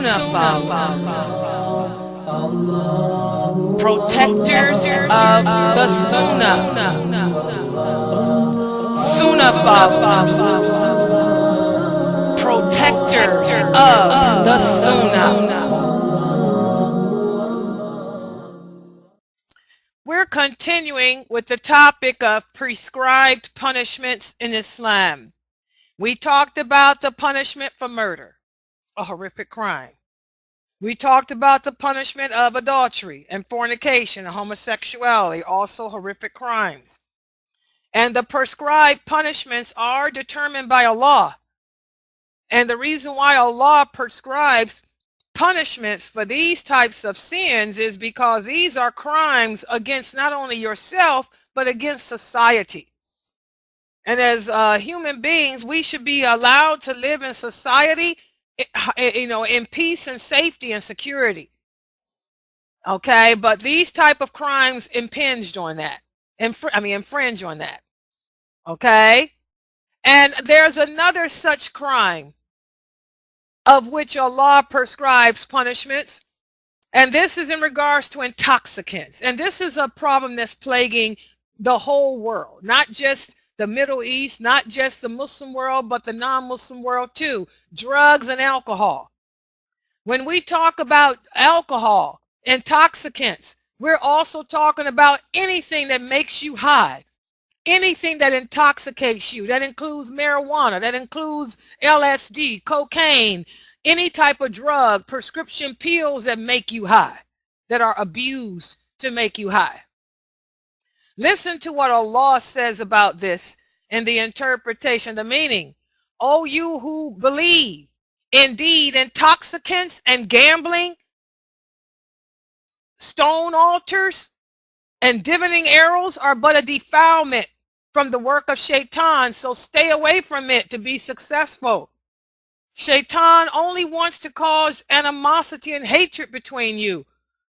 Sunnahfollowers, protectors of the Sunnahfollowers, protectors of the Sunnah. We're continuing with the topic of prescribed punishments in Islam. We talked about the punishment for murder, a horrific crime. We talked about the punishment of adultery and fornication and homosexuality, also horrific crimes. And the prescribed punishments are determined by Allah. And the reason why Allah prescribes punishments for these types of sins is because these are crimes against not only yourself, but against society. And as human beings, we should be allowed to live in society, in peace and safety and security. Okay, but these type of crimes impinge on that, infringe on that. Okay, and there's another such crime of which Allah prescribes punishments, and this is in regards to intoxicants. And this is a problem that's plaguing the whole world, not just the Middle East, not just the Muslim world, but the non-Muslim world too. Drugs and alcohol. When we talk about alcohol, intoxicants, we're also talking about anything that makes you high, anything that intoxicates you. That includes marijuana, that includes LSD, cocaine, any type of drug, prescription pills that make you high, that are abused to make you high. Listen to what Allah says about this in the interpretation, the meaning. O you who believe, indeed intoxicants and gambling, stone altars, and divining arrows are but a defilement from the work of Shaitan, so stay away from it to be successful. Shaitan only wants to cause animosity and hatred between you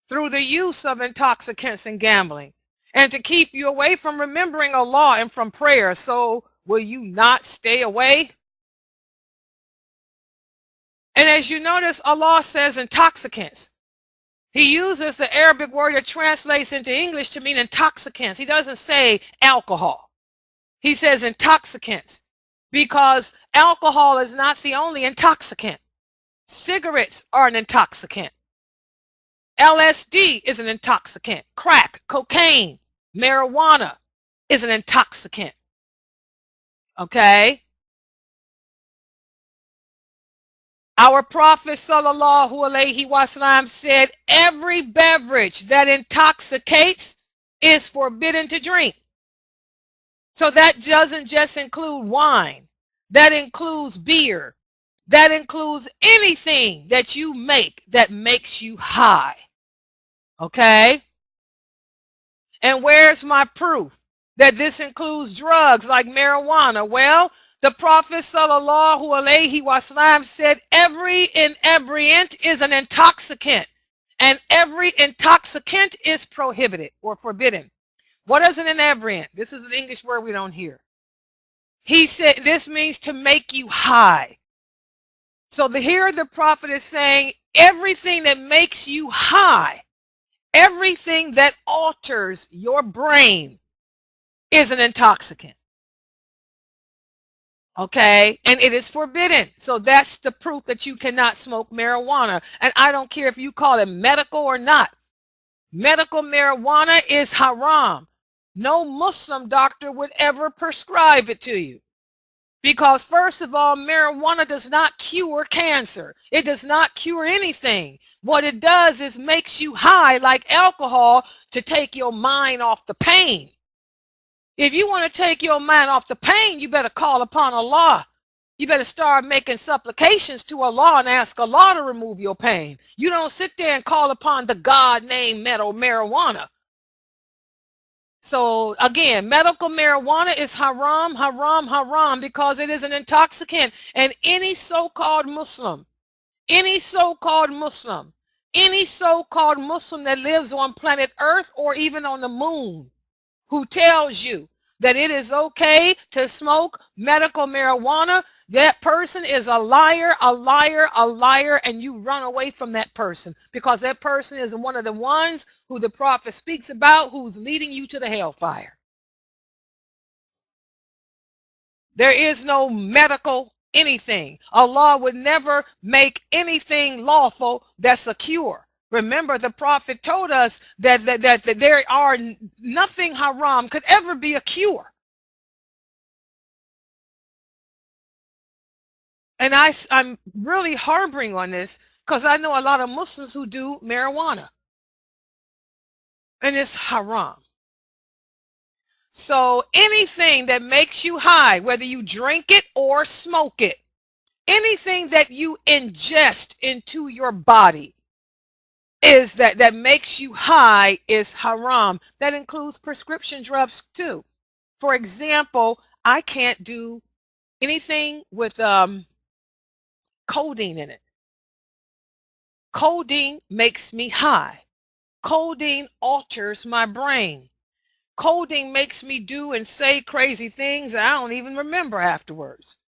through the use of intoxicants and gambling, and to keep you away from remembering Allah and from prayer. So will you not stay away? And as you notice, Allah says intoxicants. He uses the Arabic word that translates into English to mean intoxicants. He doesn't say alcohol. He says intoxicants, because alcohol is not the only intoxicant. Cigarettes are an intoxicant. LSD is an intoxicant. Crack, cocaine, marijuana is an intoxicant. Okay? Our Prophet sallallahu alaihi wasallam said, every beverage that intoxicates is forbidden to drink. So that doesn't just include wine. That includes beer. That includes anything that you make that makes you high. Okay? And where's my proof that this includes drugs like marijuana? Well, the Prophet sallallahu alaihi wasallam said every inebriant is an intoxicant, and every intoxicant is prohibited or forbidden. What is an inebriant? This is an English word we don't hear. He said this means to make you high. So here the Prophet is saying everything that makes you high, everything that alters your brain is an intoxicant. Okay, and it is forbidden. So that's the proof that you cannot smoke marijuana. And I don't care if you call it medical or not. Medical marijuana is haram. No Muslim doctor would ever prescribe it to you. Because first of all, marijuana does not cure cancer. It does not cure anything. What it does is makes you high like alcohol to take your mind off the pain. If you want to take your mind off the pain, you better call upon Allah. You better start making supplications to Allah and ask Allah to remove your pain. You don't sit there and call upon the God named marijuana. So again, medical marijuana is haram, haram, haram, because it is an intoxicant. And any so-called Muslim, any so-called Muslim that lives on planet Earth or even on the moon, who tells you that it is okay to smoke medical marijuana, that person is a liar, a liar, a liar, and you run away from that person because that person is one of the ones who the prophet speaks about who's leading you to the hellfire. There is no medical anything. Allah would never make anything lawful that's a cure. Remember, the prophet told us that there are nothing haram could ever be a cure. And I'm really harboring on this because I know a lot of Muslims who do marijuana. And it's haram. So anything that makes you high, whether you drink it or smoke it, anything that you ingest into your body is that makes you high is haram. That includes prescription drugs too. For example, I can't do anything with codeine in it. Codeine makes me high. Codeine alters my brain. Codeine makes me do and say crazy things I don't even remember afterwards.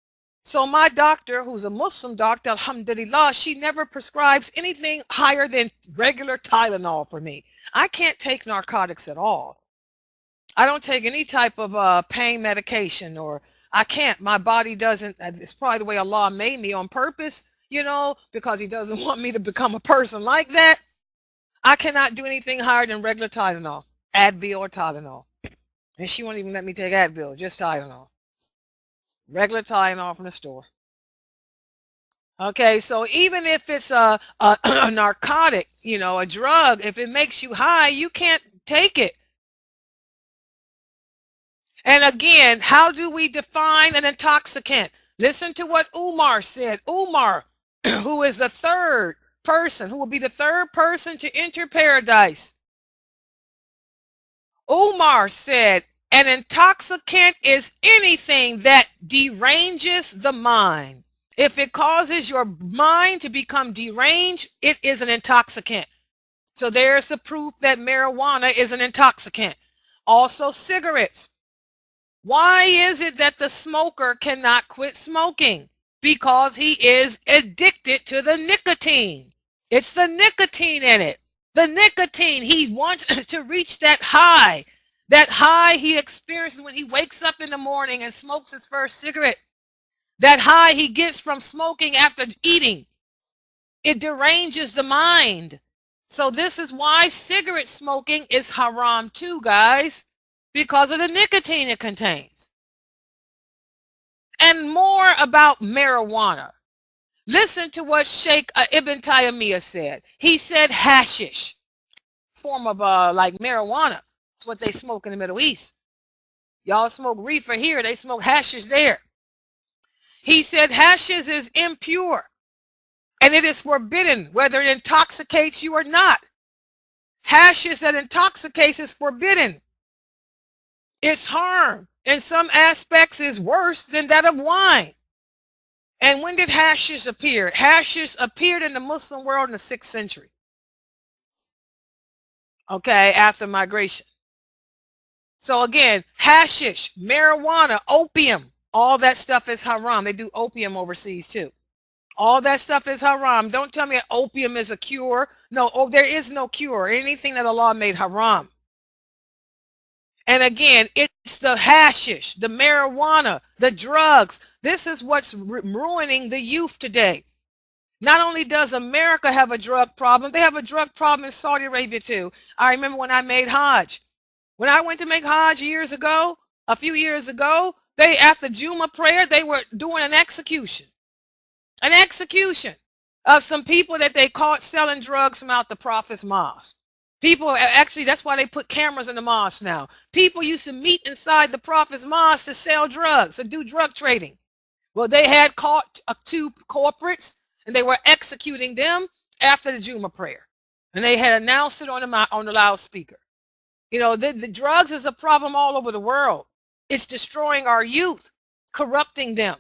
So my doctor, who's a Muslim doctor, alhamdulillah, she never prescribes anything higher than regular Tylenol for me. I can't take narcotics at all. I don't take any type of pain medication, or I can't. My body doesn't. It's probably the way Allah made me on purpose, because he doesn't want me to become a person like that. I cannot do anything higher than regular Tylenol, Advil or Tylenol. And she won't even let me take Advil, just Tylenol. Regular Tylenol from the store. Okay, so even if it's a narcotic, a drug, if it makes you high, you can't take it. And again, how do we define an intoxicant? Listen to what Umar said. Umar, who is the third person, who will be the third person to enter paradise. Umar said, an intoxicant is anything that deranges the mind. If it causes your mind to become deranged, it is an intoxicant. So there's the proof that marijuana is an intoxicant. Also, cigarettes. Why is it that the smoker cannot quit smoking? Because he is addicted to the nicotine. It's the nicotine in it. The nicotine, he wants to reach that high he experiences when he wakes up in the morning and smokes his first cigarette. That high he gets from smoking after eating. It deranges the mind. So this is why cigarette smoking is haram too, guys, because of the nicotine it contains. And more about marijuana. Listen to what Sheikh Ibn Taymiyyah said. He said hashish, form of like marijuana. It's what they smoke in the Middle East. Y'all smoke reefer here, they smoke hashish there. He said hashish is impure and it is forbidden whether it intoxicates you or not. Hashish that intoxicates is forbidden. Its harm in some aspects is worse than that of wine. And when did hashish appear? Hashish appeared in the Muslim world in the 6th century. Okay, after migration. So again, hashish, marijuana, opium, all that stuff is haram. They do opium overseas too. All that stuff is haram. Don't tell me that opium is a cure. No, there is no cure. Anything that Allah made haram. And again, it's the hashish, the marijuana, the drugs. This is what's ruining the youth today. Not only does America have a drug problem, they have a drug problem in Saudi Arabia too. I remember when I made Hajj. When I went to make Hajj a few years ago, after Juma prayer, they were doing an execution of some people that they caught selling drugs from out the Prophet's mosque. People, actually, that's why they put cameras in the mosque now. People used to meet inside the Prophet's mosque to sell drugs, to do drug trading. Well, they had caught 2 corporates, and they were executing them after the Juma prayer. And they had announced it on the loudspeaker. The drugs is a problem all over the world. It's destroying our youth, corrupting them.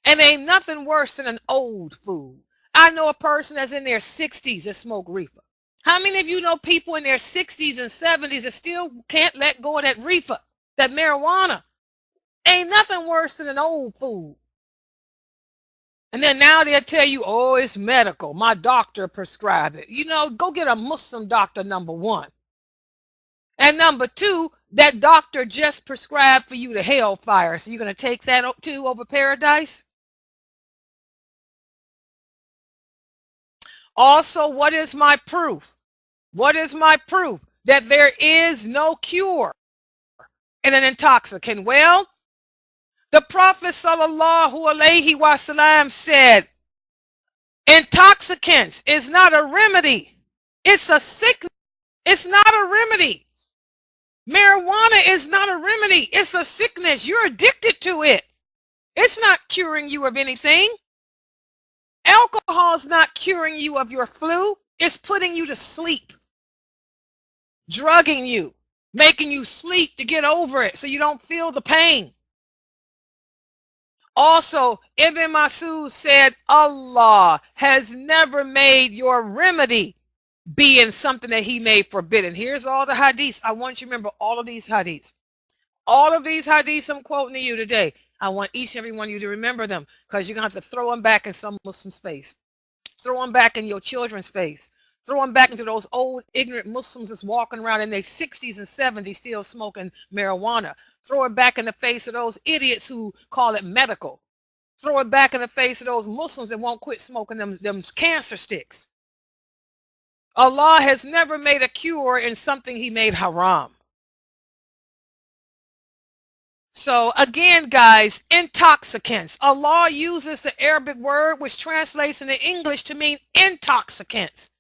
And ain't nothing worse than an old fool. I know a person that's in their 60s that smoke reefer. How many of you know people in their 60s and 70s that still can't let go of that reefer? that marijuana ain't nothing worse than an old food. And then now they'll tell you, oh, it's medical. My doctor prescribed it. You know, go get a Muslim doctor, number one. And number two, that doctor just prescribed for you the hellfire. So you're going to take that too over paradise? Also, what is my proof? What is my proof that there is no cure in an intoxicant? Well, the Prophet sallallahu alaihi wasallam said, intoxicants is not a remedy. It's a sickness. It's not a remedy. Marijuana is not a remedy. It's a sickness. You're addicted to it. It's not curing you of anything. Alcohol is not curing you of your flu. It's putting you to sleep, drugging you, making you sleep to get over it so you don't feel the pain. Also, Ibn Masud said, Allah has never made your remedy being something that he made forbidden. Here's all the hadiths. I want you to remember all of these hadiths. All of these hadiths I'm quoting to you today. I want each and every one of you to remember them, because you're going to have to throw them back in some Muslim space. Throw them back in your children's face. Throw them back into those old ignorant Muslims that's walking around in their 60s and 70s still smoking marijuana. Throw it back in the face of those idiots who call it medical. Throw it back in the face of those Muslims that won't quit smoking them cancer sticks. Allah has never made a cure in something he made haram. So again, guys, intoxicants. Allah uses the Arabic word which translates into English to mean intoxicants.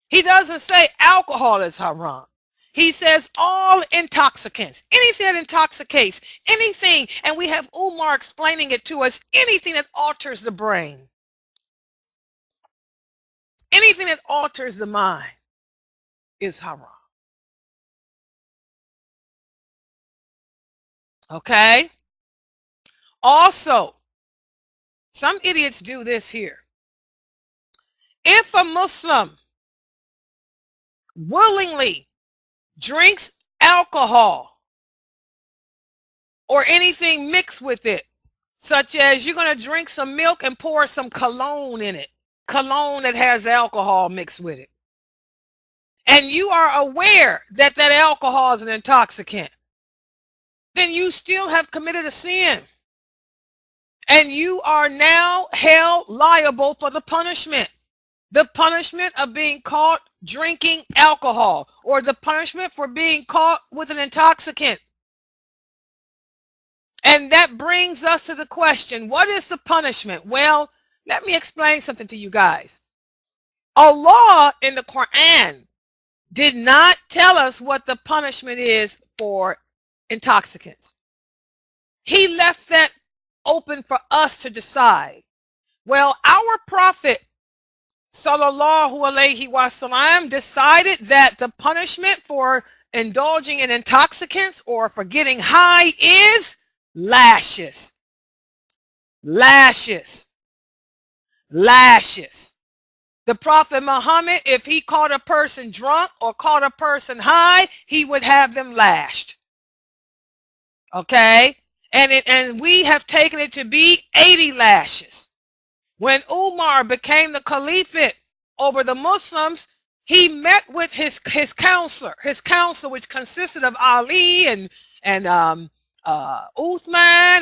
He doesn't say alcohol is haram. He says all intoxicants, anything that intoxicates, anything, and we have Umar explaining it to us, anything that alters the brain, anything that alters the mind is haram. Okay? Also, some idiots do this here. If a Muslim willingly drinks alcohol or anything mixed with it, such as you're going to drink some milk and pour some cologne in it, cologne that has alcohol mixed with it, and you are aware that that alcohol is an intoxicant, then you still have committed a sin. And you are now held liable for the punishment. The punishment of being caught drinking alcohol, or the punishment for being caught with an intoxicant. And that brings us to the question, what is the punishment? Well, let me explain something to you guys. Allah in the Quran did not tell us what the punishment is for intoxicants. He left that open for us to decide. Well, our Prophet sallallahu alaihi wasallam decided that the punishment for indulging in intoxicants or for getting high is lashes. Lashes. Lashes. The Prophet Muhammad, if he caught a person drunk or caught a person high, he would have them lashed. Okay? And we have taken it to be 80 lashes. When Umar became the caliphate over the Muslims, he met with his counselor, which consisted of Ali and Uthman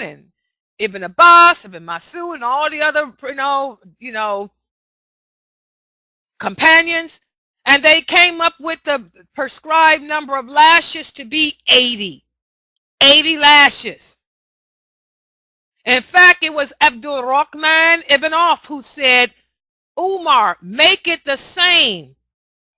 and Ibn Abbas, Ibn Masud, and all the other companions, and they came up with the prescribed number of lashes to be 80. 80 lashes. In fact, it was Abdul Rahman ibn Auf who said, Umar, make it the same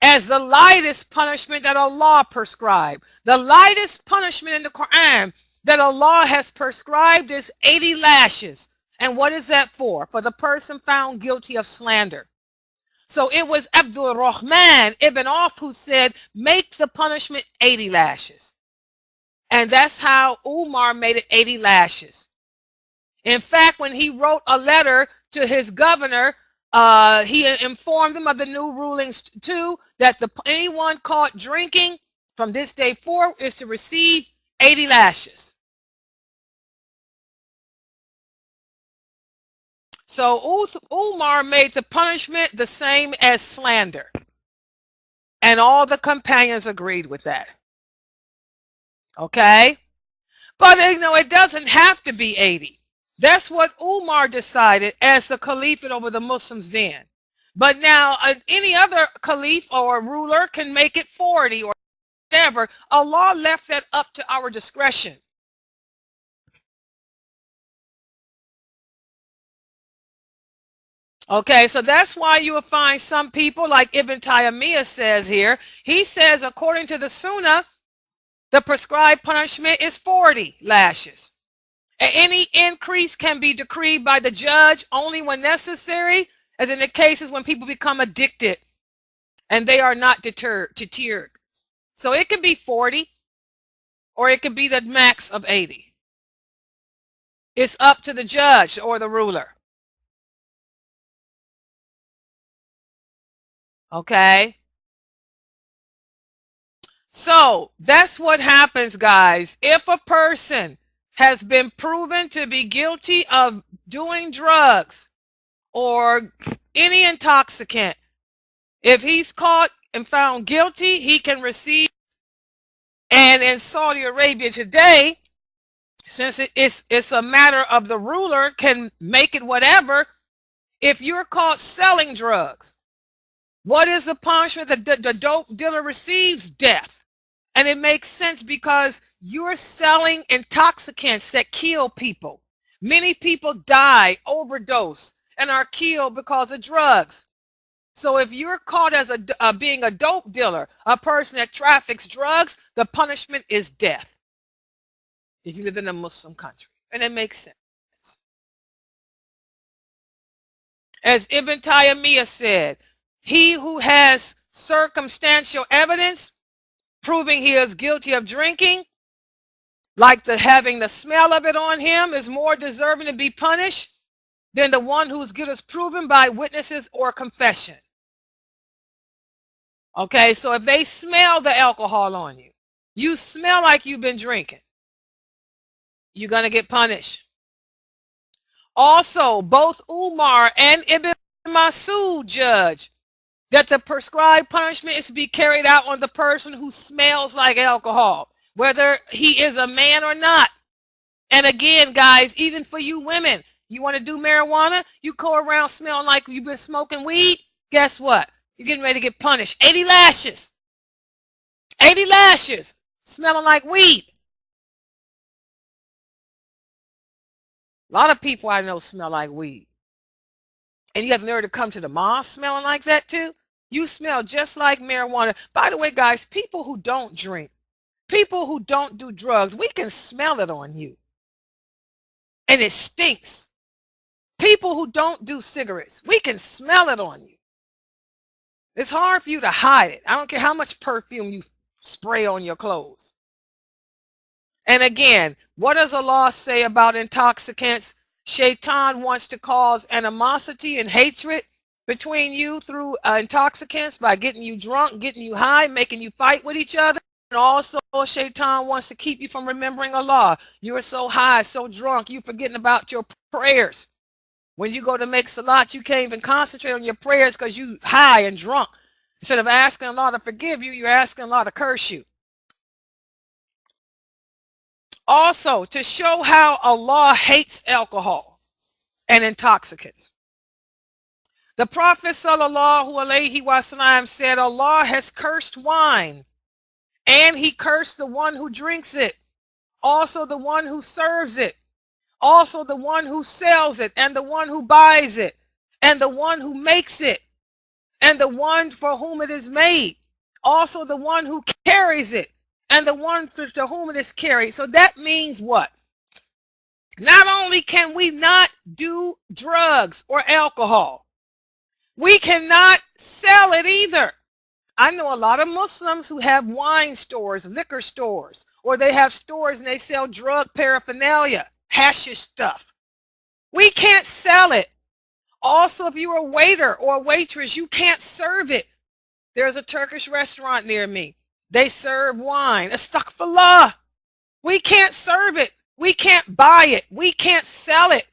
as the lightest punishment that Allah prescribed. The lightest punishment in the Quran that Allah has prescribed is 80 lashes. And what is that for? For the person found guilty of slander. So it was Abdul Rahman ibn Auf who said, make the punishment 80 lashes. And that's how Umar made it 80 lashes. In fact, when he wrote a letter to his governor, he informed them of the new rulings too, that anyone caught drinking from this day forward is to receive 80 lashes. So Umar made the punishment the same as slander. And all the companions agreed with that. Okay? But it doesn't have to be 80. That's what Umar decided as the caliphate over the Muslims then. But now any other caliph or ruler can make it 40 or whatever. Allah left that up to our discretion. Okay, so that's why you will find some people like Ibn Taymiyyah says here. He says according to the Sunnah, the prescribed punishment is 40 lashes. Any increase can be decreed by the judge only when necessary, as in the cases when people become addicted and they are not deterred. So it could be 40 or it could be the max of 80. It's up to the judge or the ruler. Okay? So that's what happens, guys. If a person has been proven to be guilty of doing drugs or any intoxicant, if he's caught and found guilty, he can receive. And in Saudi Arabia today, since it's a matter of the ruler can make it whatever, if you're caught selling drugs, what is the punishment that the dope dealer receives? Death. And it makes sense because you're selling intoxicants that kill people. Many people die, overdose, and are killed because of drugs. So if you're caught as being a dope dealer, a person that traffics drugs, the punishment is death. If you live in a Muslim country. And it makes sense. As Ibn Taymiyyah said, he who has circumstantial evidence proving he is guilty of drinking, like having the smell of it on him, is more deserving to be punished than the one whose guilt is proven by witnesses or confession. Okay, so if they smell the alcohol on you, you smell like you've been drinking, you're going to get punished. Also, both Umar and Ibn Masud judge that the prescribed punishment is to be carried out on the person who smells like alcohol, whether he is a man or not. And again, guys, even for you women, you want to do marijuana, you go around smelling like you've been smoking weed, guess what? You're getting ready to get punished. 80 lashes. 80 lashes. Smelling like weed. A lot of people I know smell like weed. And you have the nerve to come to the mosque smelling like that too? You smell just like marijuana. By the way, guys, people who don't drink, people who don't do drugs, we can smell it on you. And it stinks. People who don't do cigarettes, we can smell it on you. It's hard for you to hide it. I don't care how much perfume you spray on your clothes. And again, what does Allah say about intoxicants? Shaitan wants to cause animosity and hatred between you through intoxicants by getting you drunk, getting you high, making you fight with each other. And also, Shaitan wants to keep you from remembering Allah. You are so high, so drunk, you're forgetting about your prayers. When you go to make salat, you can't even concentrate on your prayers because you high and drunk. Instead of asking Allah to forgive you, you're asking Allah to curse you. Also, to show how Allah hates alcohol and intoxicants. The Prophet ﷺ said, Allah has cursed wine, and he cursed the one who drinks it, also the one who serves it, also the one who sells it, and the one who buys it, and the one who makes it, and the one for whom it is made, also the one who carries it, and the one to whom it is carried. So that means what? Not only can we not do drugs or alcohol, we cannot sell it either. I know a lot of Muslims who have wine stores, liquor stores, or they have stores and they sell drug paraphernalia, hashish stuff. We can't sell it. Also, if you're a waiter or a waitress, you can't serve it. There's a Turkish restaurant near me. They serve wine. Astaghfirullah. We can't serve it. We can't buy it. We can't sell it.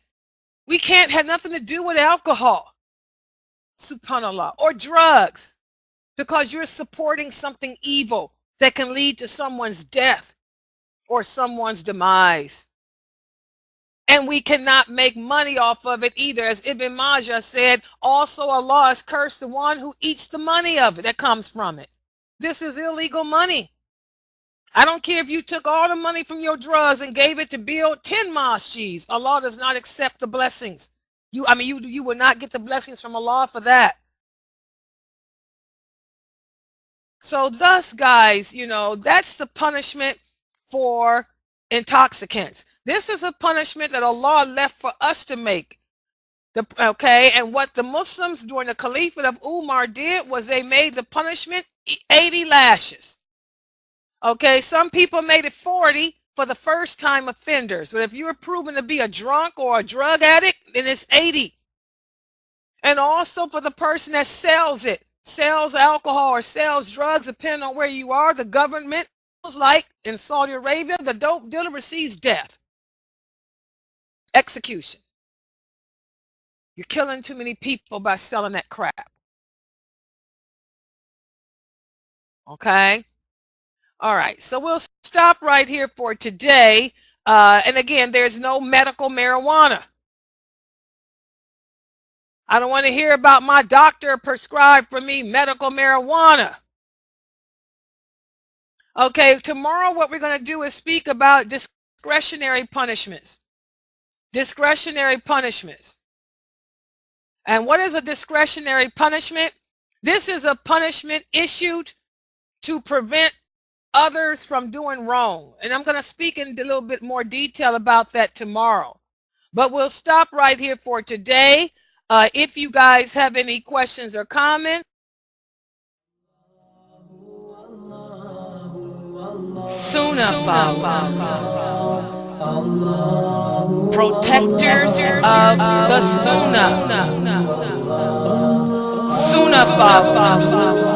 We can't have nothing to do with alcohol, subhanallah, or drugs, because you're supporting something evil that can lead to someone's death or someone's demise. And we cannot make money off of it either. As Ibn Majah said, also Allah has cursed the one who eats the money of it that comes from it. This is illegal money. I don't care if you took all the money from your drugs and gave it to build 10 mosques. Allah does not accept the blessings. You will not get the blessings from Allah for that. So thus, guys, that's the punishment for intoxicants. This is a punishment that Allah left for us to make. Okay, and what the Muslims during the Caliphate of Umar did was they made the punishment 80 lashes. Okay, some people made it 40 for the first time offenders. But if you were proven to be a drunk or a drug addict, then it's 80. And also for the person that sells alcohol or sells drugs, depending on where you are, the government, like in Saudi Arabia, the dope dealer receives death. Execution. You're killing too many people by selling that crap. Okay? All right, so we'll stop right here for today. And again, there's no medical marijuana. I don't want to hear about my doctor prescribed for me medical marijuana. Okay, tomorrow what we're going to do is speak about discretionary punishments. Discretionary punishments. And what is a discretionary punishment? This is a punishment issued to prevent others from doing wrong. And I'm going to speak in a little bit more detail about that tomorrow. But we'll stop right here for today. If you guys have any questions or comments. Sunnahfollowers, protectors of the Sunnah. Sunnahfollowers.